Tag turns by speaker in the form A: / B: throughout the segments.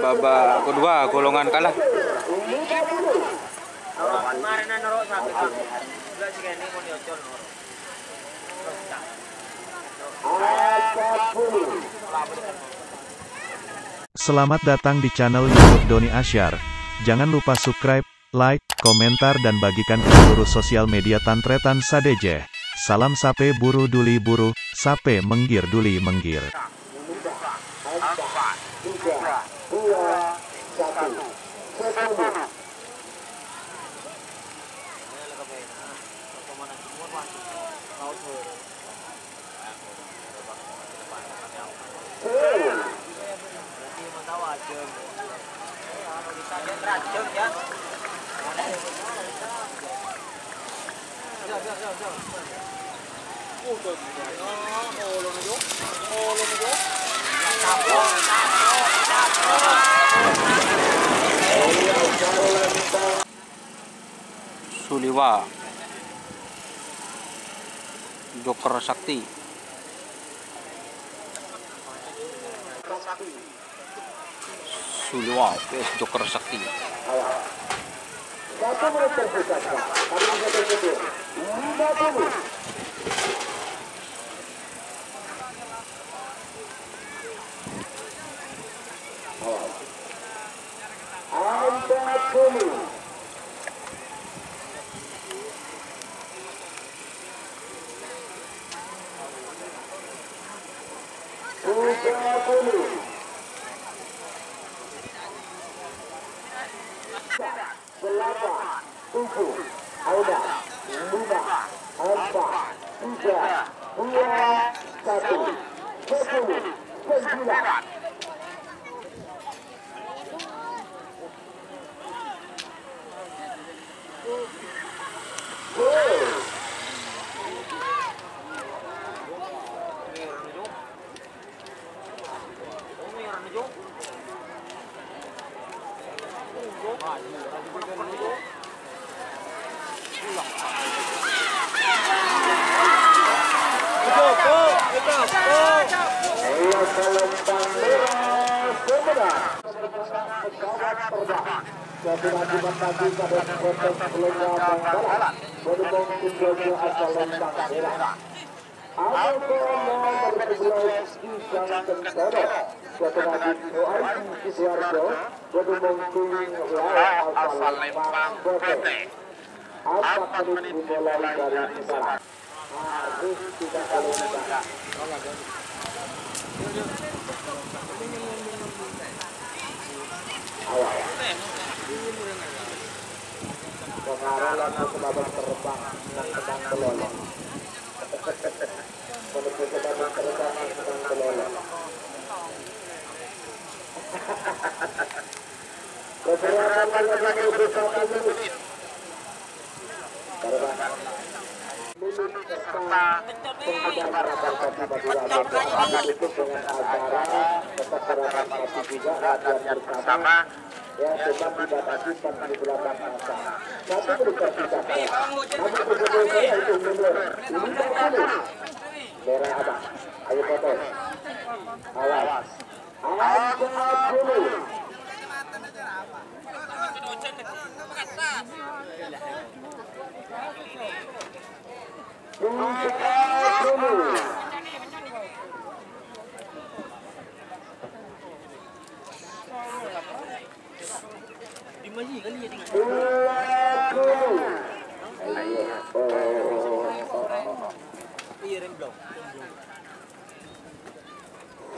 A: babak kedua golongan kalah.
B: Selamat datang di channel YouTube Doni Asyar. Jangan lupa subscribe, like, komentar dan bagikan ke seluruh sosial media Tantretan Sadeje. Salam sape buru duli buru, sape menggir duli menggir.
A: Suliwa Joker Sakti. Suliwa vs Joker Sakti.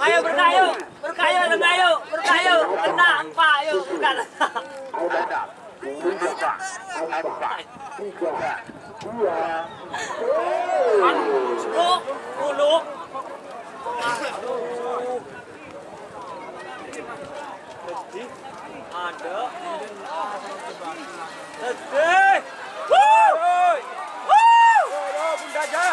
C: Ayo berkayu, tenang Pak, ayo bukan. Dulu. Ada. Sedih. Bunda aja.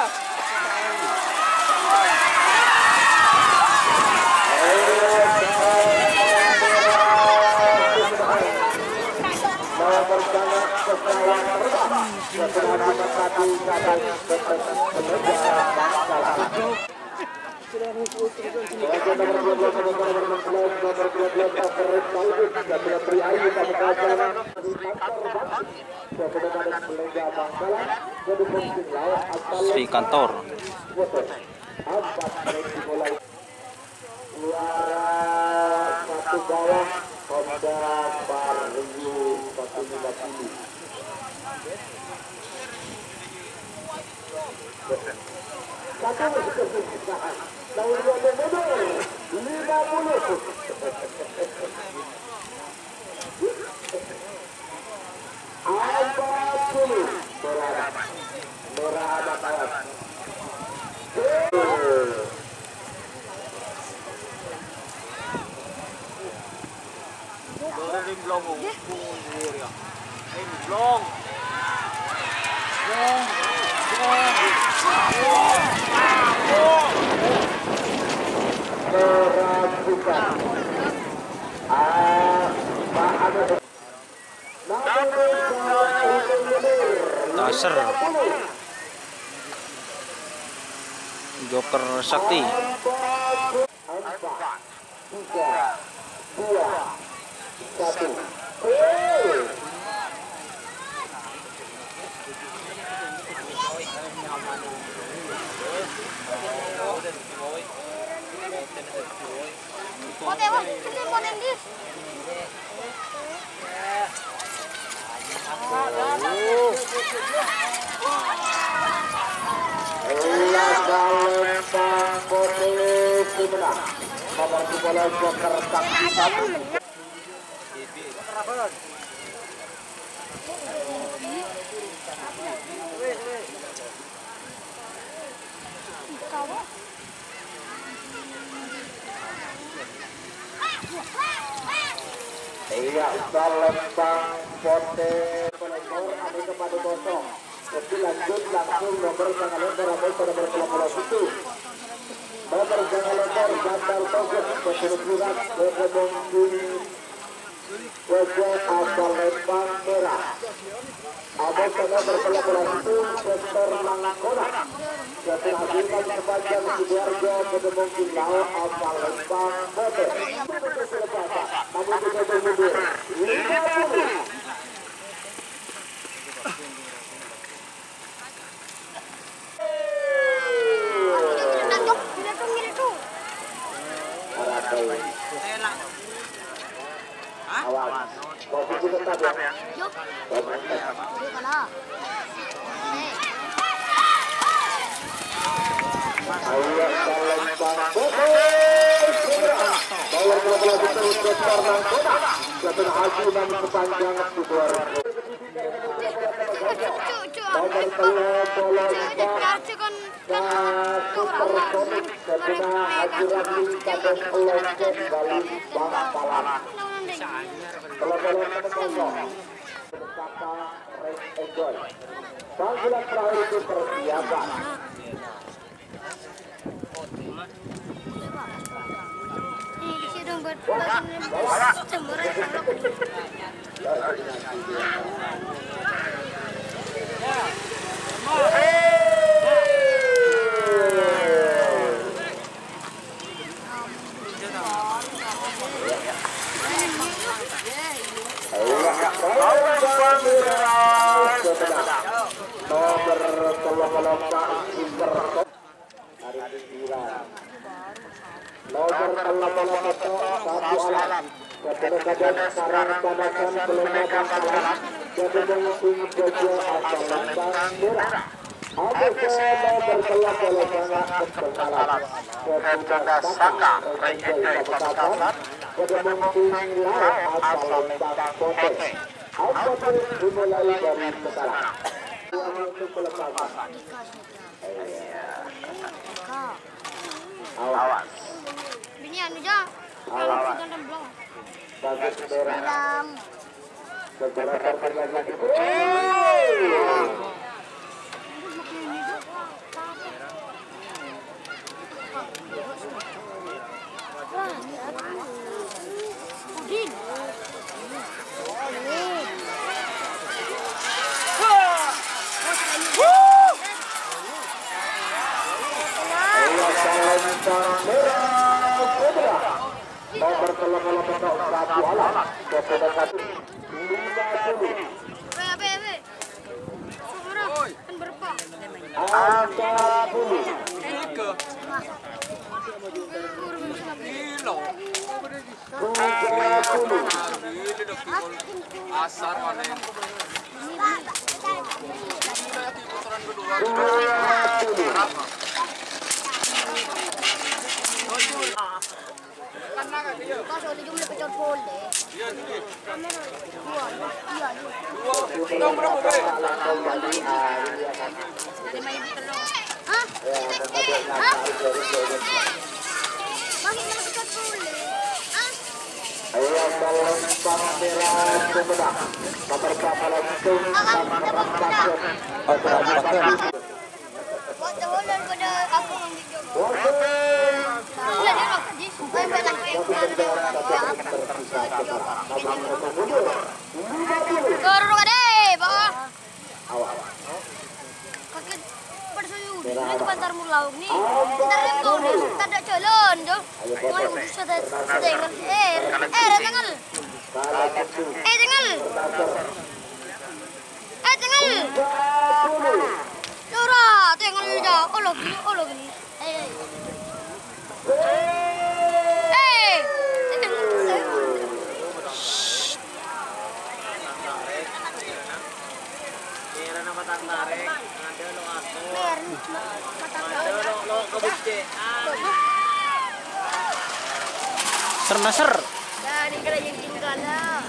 A: Sri Kantor.
D: Satu bawah Honda Vario 150. Satu kesusahan tahun 2050. Apa dulu merah ada kawan.
A: Dasar Joker Sakti.
D: 4, 3, 2, 1. Iya, Lembang Pote Pelengor ada kepada kosong. Tapi lanjut langsung nomor jangan lempar ramai pada berkelompok itu. Nomor jangan lempar Bandar Togut keseluruhan berkembang wajah asal Lembang merah. Ada sangat berkelompok itu sektor Langkona. Jatuh hasilkan sepanjang Sidoarjo berkembang Lau asal Lembang Pote. Namun kita mundur 50. Awas, posisi tetap ya. Ayo Lembang Pote. Bawah bola terus besar Langkona. Jatuh hasilkan sepanjang Sidoarjo. Nomor supersonik sebenarnya hadiran tingkatan lonceng Bali Bangkalan. Kosong. Kata Rest Enjoy. Panggilan terakhir itu persiapan. Nomor 88 satu alam. Kepenekadan sarang panasan pelembagaan sarang. Jadi mengusung Jojo asal Lembang merah. ABC nomor 88 kepenekalan. Ketugas Saka Enjoy Pamekasan. Jadi mengusung Lau asal Lembang Pote. Apapun dimulai dari sekarang. Untuk pelepasan. Awas.
E: Ini anu aja.
D: Awas. Bagus merah. Segera terpegang lagi.
E: Udin.
D: Ayo, balap kepedekan 50.
E: Be. Seorang kan berapa?
D: Angka bulu.
F: Asar mana yang
E: Pas oleh jumlah pecah pol deh.
F: Dua berapa be?
E: Hah? Hah? Masih mana pecah pol deh? Hah?
D: Ayo dalam pameran pemenang. Nomor berapa langsung?
E: Buat tawaran pada aku yang video. Sudah dia nak pergi. Saya bilang yang Guru deh, bawah. Kaki bersuyu. Ini pantar mulauk nih. Ntar lembu nih. Ntar ada jalan tuh. Mau udah sudah tinggal. Tinggal. Lora, tinggal aja. Oh gini.
A: Ser.
E: Dan ini kena yang tinggal lah.